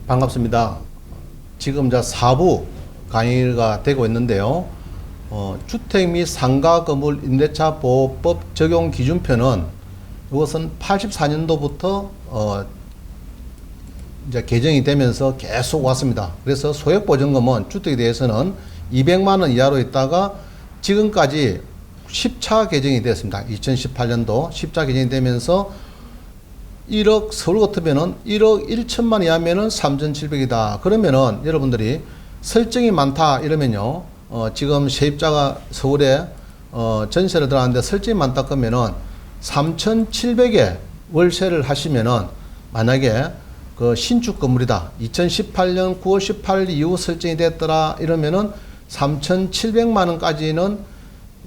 반갑습니다. 지금 4부 강의가 되고 있는데요. 주택 및 상가 건물 임대차 보호법 적용 기준표는 이것은 84년도부터 이제 개정이 되면서 계속 왔습니다. 그래서 소액보증금은 주택에 대해서는 200만 원 이하로 있다가 지금까지 10차 개정이 되었습니다. 2018년도 10차 개정이 되면서 1억 서울 같으면은 1억 1천만 이하면은 3,700이다. 그러면은 여러분들이 설정이 많다 이러면요. 지금 세입자가 서울에 전세를 들어갔는데 설정이 많다 그러면은 3,700에 월세를 하시면은 만약에 그 신축 건물이다. 2018년 9월 18일 이후 설정이 됐더라 이러면은 3,700만 원까지는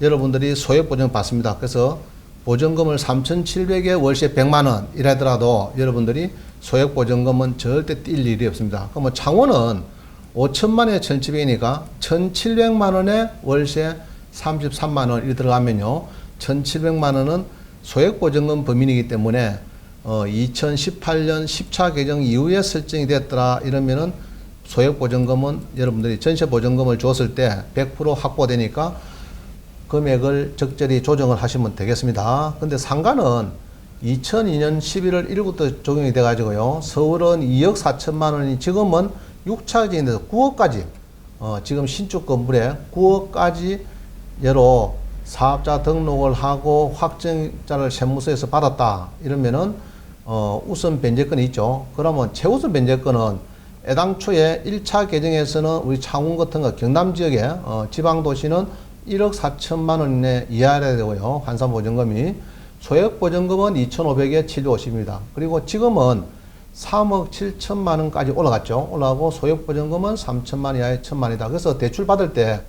여러분들이 소액보증을 받습니다. 그래서 보증금을 3,700에 월세 100만 원 이라더라도 여러분들이 소액보증금은 절대 뛸 일이 없습니다. 그러면 창원은 5천만 원에 1,700이니까 1,700만 원에 월세 33만 원 이 들어가면요. 1,700만 원은 소액보증금 범위이기 때문에 2018년 10차 개정 이후에 설정이 됐더라 이러면은 소액보증금은 여러분들이 전세보증금을 줬을 때 100% 확보되니까 금액을 적절히 조정을 하시면 되겠습니다. 근데 상가는 2002년 11월 1일부터 적용이 돼 가지고요. 서울은 2억 4천만 원이 지금은 6차 개정이 돼서 9억까지 지금 신축 건물에 9억까지 예로 사업자 등록을 하고 확정자를 세무서에서 받았다 이러면은 우선 변제권이 있죠. 그러면 최우선 변제권은 애당초에 1차 개정에서는 우리 창원 같은 거 경남 지역의 지방도시는 1억 4천만 원 이하여야 되고요. 환산보증금이. 소액보증금은 2,500에 750입니다. 그리고 지금은 3억 7천만 원까지 올라갔죠. 올라가고 소액보증금은 3천만 원 이하에 1,000만이다. 그래서 대출 받을 때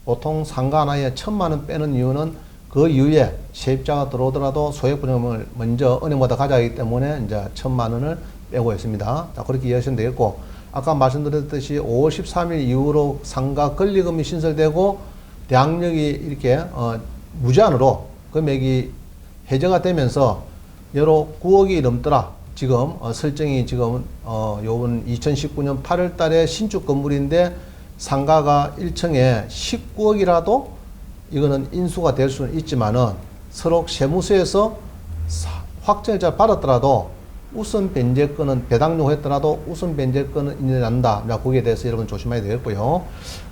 보통 상가 하나에 1,000만 원 빼는 이유는 그 이후에 세입자가 들어오더라도 소액보증금을 먼저 은행보다 가져가기 때문에 이제 1,000만 원을 빼고 있습니다. 자, 그렇게 이해하시면 되겠고, 아까 말씀드렸듯이 5월 13일 이후로 상가 권리금이 신설되고 대항력이 이렇게 무제한으로 금액이 해제가 되면서 여러 9억이 넘더라. 지금 설정이 지금 요번 2019년 8월 달에 신축 건물인데 상가가 1층에 19억이라도 이거는 인수가 될 수는 있지만은 서로 세무서에서 확정일자를 받았더라도 우선 변제권은 배당료 했더라도 우선 변제권은 인정한다. 거기에 대해서 여러분 조심해야 되겠고요.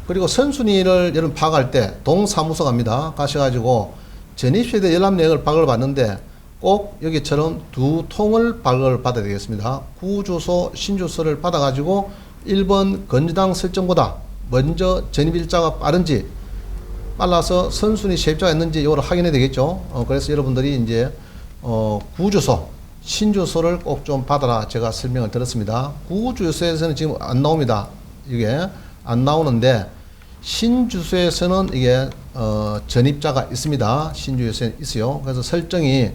그리고 선순위를 여러분 파악할 때 동사무소 갑니다. 가셔가지고 전입세대 열람내역을 파악을 받는데 꼭 여기처럼 두 통을 발급을 받아야 되겠습니다. 구주소, 신주소를 받아가지고 1번 건주당 설정보다 먼저 전입일자가 빠른지 빨라서 선순위 세입자가 있는지 이걸 확인해야 되겠죠. 그래서 여러분들이 이제 구주소, 신주소를 꼭 좀 받아라 제가 설명을 드렸습니다. 구주소에서는 지금 안 나옵니다. 이게 안 나오는데 신주소에서는 이게 전입자가 있습니다. 신주소에 있어요. 그래서 설정이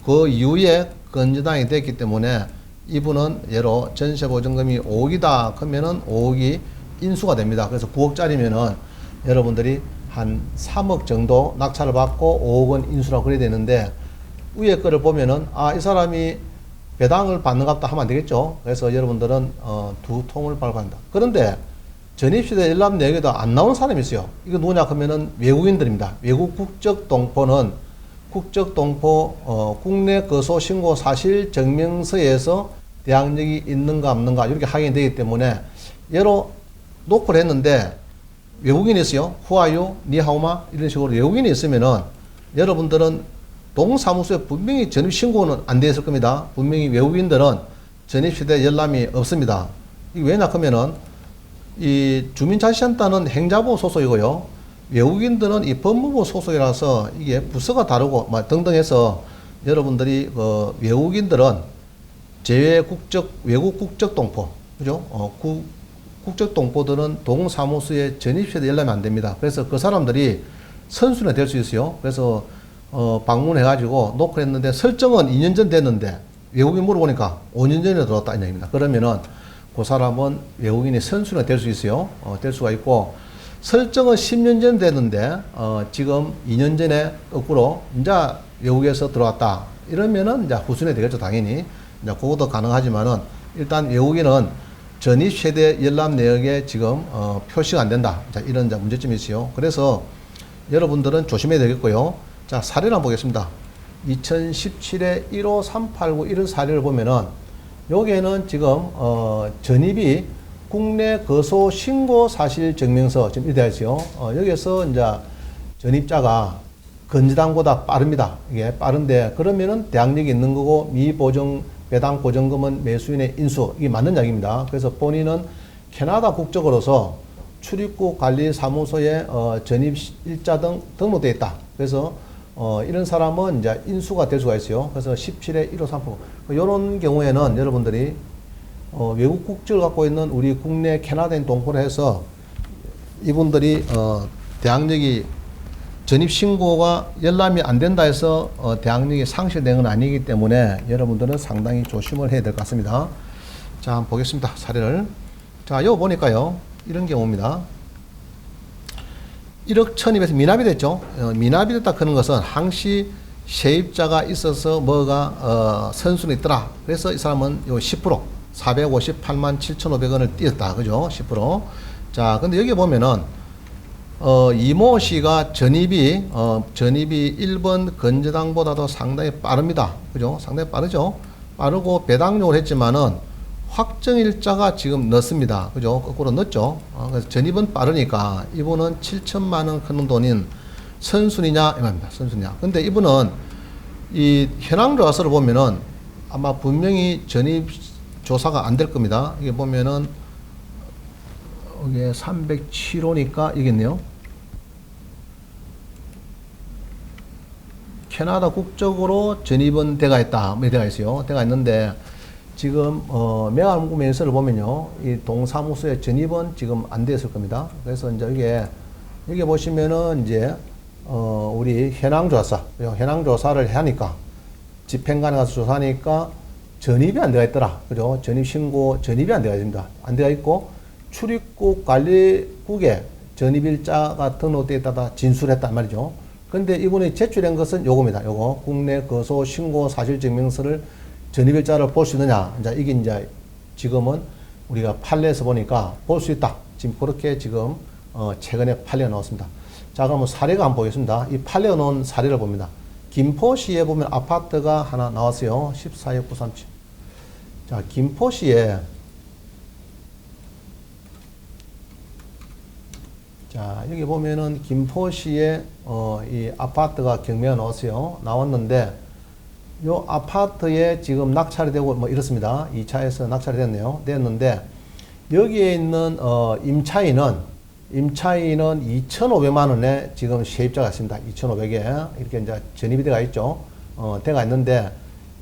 그 이후에 건저당이 됐기 때문에 이분은 예로 전세보증금이 5억이다 그러면은 5억이 인수가 됩니다. 그래서 9억짜리면은 여러분들이 한 3억 정도 낙찰을 받고 5억은 인수라고 그래야 되는데 위에 거를 보면은 이 사람이 배당을 받는 값다 하면 안 되겠죠. 그래서 여러분들은 두 통을 발급한다. 그런데 전입시대 열람 내역에도 안 나오는 사람이 있어요. 이거 누구냐 하면은 외국인들입니다. 외국 국적 동포는 국적 동포 국내 거소 신고 사실 증명서에서 대항력이 있는가 없는가 이렇게 확인이 되기 때문에 예로 노크를 했는데 외국인이 있어요. 후아유, 니하오마 이런 식으로 외국인이 있으면은 여러분들은 동사무소에 분명히 전입신고는 안 되어 있을 겁니다. 분명히 외국인들은 전입시대 열람이 없습니다. 이게 왜냐 하면은 이 주민자치센터는 행자부 소속이고요. 외국인들은 이 법무부 소속이라서 이게 부서가 다르고 등등 해서 여러분들이 외국인들은 제외 국적, 외국 국적 동포, 그죠? 국적 동포들은 동사무소에 전입시대 열람이 안 됩니다. 그래서 그 사람들이 선순위 될 수 있어요. 그래서 방문해가지고 노크를 했는데 설정은 2년 전 됐는데 외국인 물어보니까 5년 전에 들어왔다 이 얘기입니다. 그러면은 그 사람은 외국인이 선순위가 될 수 있어요. 될 수가 있고 설정은 10년 전 됐는데 지금 2년 전에 거꾸로 이제 외국에서 들어왔다 이러면은 이제 후순위 되겠죠 당연히. 이제 그것도 가능하지만은 일단 외국인은 전입 세대 열람 내역에 지금 표시가 안 된다. 자, 이런 문제점이 있어요. 그래서 여러분들은 조심해야 되겠고요. 자, 사례를 한번 보겠습니다. 2017에 15389 이런 사례를 보면은 여기에는 지금 전입이 국내 거소 신고 사실 증명서 지금 이렇게 되어 있어요. 여기에서 이제 전입자가 건지당보다 빠릅니다. 이게 빠른데 그러면은 대항력이 있는 거고 미보정 배당 보증금은 매수인의 인수 이게 맞는 이야기입니다. 그래서 본인은 캐나다 국적으로서 출입국 관리 사무소에 전입 일자 등 등록되어 있다. 그래서 이런 사람은 이제 인수가 될 수가 있어요. 그래서 17에 1539 이런 경우에는 여러분들이 외국 국적을 갖고 있는 우리 국내 캐나다인 동포를 해서 이분들이 대항력이 전입신고가 열람이 안 된다 해서 대항력이 상실된 건 아니기 때문에 여러분들은 상당히 조심을 해야 될 것 같습니다. 자, 한번 보겠습니다. 사례를. 자, 요거 보니까요. 이런 경우입니다. 1억 1000입에서 미납이 됐죠. 미납이 됐다 그런 것은 항시 세입자가 있어서 뭐가 선순위 있더라. 그래서 이 사람은 요 10% 458만 7,500원을 띄었다. 그죠? 10%. 자, 근데 여기 보면은 이모 씨가 전입이 1번 건저당보다도 상당히 빠릅니다. 그죠? 상당히 빠르죠? 빠르고 배당률을 했지만은 확정일자가 지금 넣습니다. 그죠? 거꾸로 넣었죠? 그래서 전입은 빠르니까 이분은 7천만 원 크는 돈인 선순위냐? 이 말입니다. 선순위냐. 근데 이분은 이 현황조사서를 보면은 아마 분명히 전입 조사가 안 될 겁니다. 이게 보면은 이게 307호니까 이겠네요. 캐나다 국적으로 전입은 돼가 있다. 뭐 돼가 있어요. 돼가 있는데 지금 매각문구면서를 보면요. 이 동사무소에 전입은 지금 안 됐을 겁니다. 그래서 이제 여기 보시면은 이제 우리 현황조사, 현황조사를 하니까 집행관에 가서 조사하니까 전입이 안 되어 있더라. 그죠? 전입신고, 전입이 안 되어 있습니다. 안 되어 있고, 출입국 관리국에 전입일자가 등록되어 있다가 진술했단 말이죠. 근데 이분이 제출한 것은 요겁니다. 요거. 국내 거소 신고 사실증명서를 전입일자를 볼 수 있느냐. 이제 이게 이제 지금은 우리가 판례에서 보니까 볼 수 있다. 지금 그렇게 지금 최근에 판례가 나왔습니다. 자, 그러면 사례가 한번 보겠습니다. 이 판례에 놓은 사례를 봅니다. 김포시에 보면 아파트가 하나 나왔어요. 14역 937. 자, 김포시에 자, 여기 보면은 김포시에 이 아파트가 경매가 나왔어요. 나왔는데 요 아파트에 지금 낙찰이 되고 뭐 이렇습니다. 2차에서 낙찰이 됐네요. 됐는데 여기에 있는 임차인은 2,500만 원에 지금 세입자가 있습니다. 2,500에 이렇게 이제 전입이 돼가 있죠. 돼가 있는데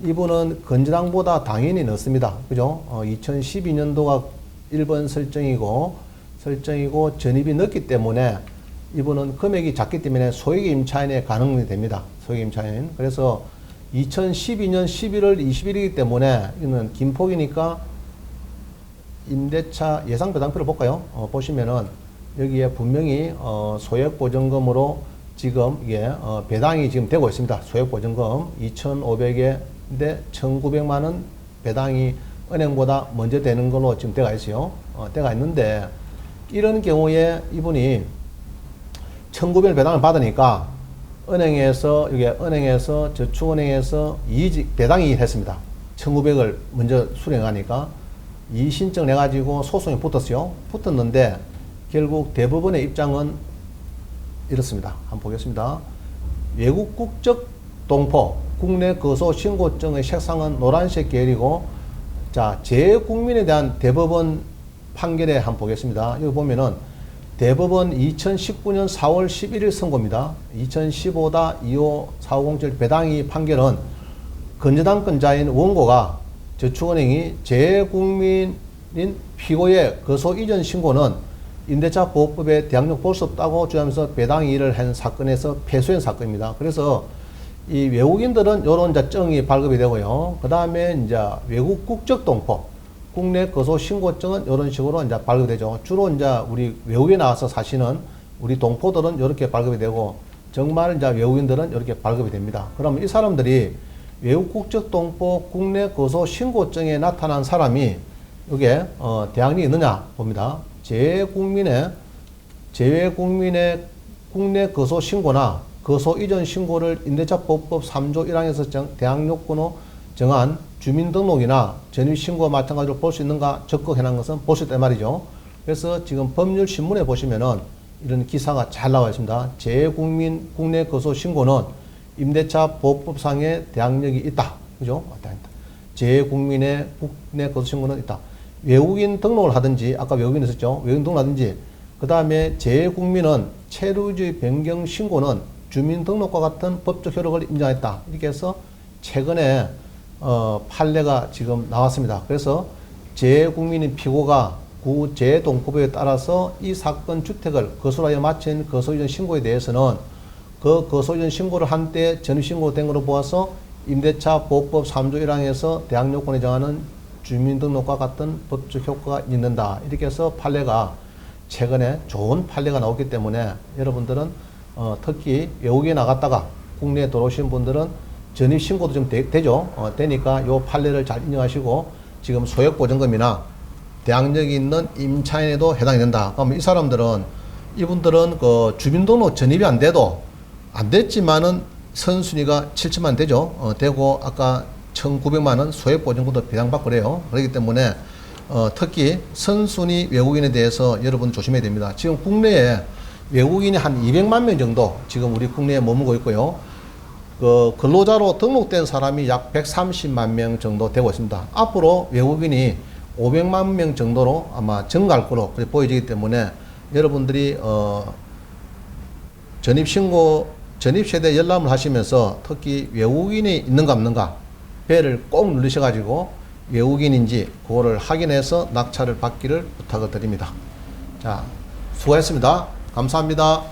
이분은 건전항보다 당연히 넣습니다. 그죠? 2012년도가 1번 설정이고 전입이 늦기 때문에 이분은 금액이 작기 때문에 소액 임차인에 가능이 됩니다. 소액 임차인. 그래서 2012년 11월 20일이기 때문에 이는 김포기니까 임대차 예상배당표를 볼까요? 보시면은 여기에 분명히 소액보증금으로 지금 이게 배당이 지금 되고 있습니다. 소액보증금 2,500에인데 1,900만 원 배당이 은행보다 먼저 되는 걸로 지금 돼가 있어요. 돼가 있는데 이런 경우에 이분이 1,900 배당을 받으니까 은행에서 저축은행에서 배당이 했습니다. 1,900을 먼저 수령하니까 이의 신청을 해가지고 소송이 붙었어요. 붙었는데 결국 대법원의 입장은 이렇습니다. 한번 보겠습니다. 외국 국적 동포 국내 거소 신고증의 색상은 노란색 계열이고 자, 재국민에 대한 대법원 판결에 한번 보겠습니다. 여기 보면은 대법원 2019년 4월 11일 선고입니다. 2015-25-4507 배당이 판결은 건저당권자인 원고가 저축은행이 재국민인 피고의 거소 이전 신고는 임대차 보호법에 대항력 볼 수 없다고 주장하면서 배당 이의를 한 사건에서 패소한 사건입니다. 그래서 이 외국인들은 요런 이제 증이 발급이 되고요. 그 다음에 이제 외국 국적 동포 국내 거소 신고증은 이런 식으로 이제 발급되죠. 주로 이제 우리 외국에 나와서 사시는 우리 동포들은 이렇게 발급이 되고 정말 이제 외국인들은 이렇게 발급이 됩니다. 그러면 이 사람들이 외국 국적 동포 국내 거소 신고증에 나타난 사람이 이게 대항력이 있느냐 봅니다. 제외국민의 국내 거소 신고나 거소 이전 신고를 임대차보호법 3조 1항에서 대항요건으로 정한 주민등록이나 전입신고와 마찬가지로 볼 수 있는가 적극해놓은 것은 볼 수 있단 말이죠. 그래서 지금 법률신문에 보시면은 이런 기사가 잘 나와 있습니다. 제외국민 국내 거소 신고는 임대차 보호법상의 대항력이 있다. 그죠? 제외국민의 국내 거소 신고는 있다. 외국인 등록을 하든지, 아까 외국인 있었죠? 외국인 등록을 하든지, 그 다음에 제외국민은 체류지 변경 신고는 주민등록과 같은 법적 효력을 인정했다. 이렇게 해서 최근에 판례가 지금 나왔습니다. 그래서 제외국민인 피고가 구제동법에 따라서 이 사건 주택을 거소하여 마친 거소이전 신고에 대해서는 그 거소이전 신고를 한때 전입신고가 된 것으로 보아서 임대차 보호법 3조 1항에서 대항요건에 정하는 주민등록과 같은 법적 효과가 있는다. 이렇게 해서 판례가 최근에 좋은 판례가 나왔기 때문에 여러분들은 특히 외국에 나갔다가 국내에 들어오신 분들은 전입신고도 좀 되죠. 되니까 요 판례를 잘 인정하시고 지금 소액보증금이나 대항력이 있는 임차인에도 해당이 된다. 그러면 이 사람들은 이분들은 그 주민등록 전입이 안 돼도 안 됐지만은 선순위가 7천만 되죠. 되고 아까 1,900만 원 소액보증금도 배당받고 그래요. 그렇기 때문에 특히 선순위 외국인에 대해서 여러분 조심해야 됩니다. 지금 국내에 외국인이 한 200만 명 정도 지금 우리 국내에 머물고 있고요. 그 근로자로 등록된 사람이 약 130만 명 정도 되고 있습니다. 앞으로 외국인이 500만 명 정도로 아마 증가할 거로 보여지기 때문에 여러분들이 전입세대 열람을 하시면서 특히 외국인이 있는가 없는가 배를 꼭 누르셔가지고 외국인인지 그거를 확인해서 낙찰을 받기를 부탁을 드립니다. 자, 수고했습니다. 감사합니다.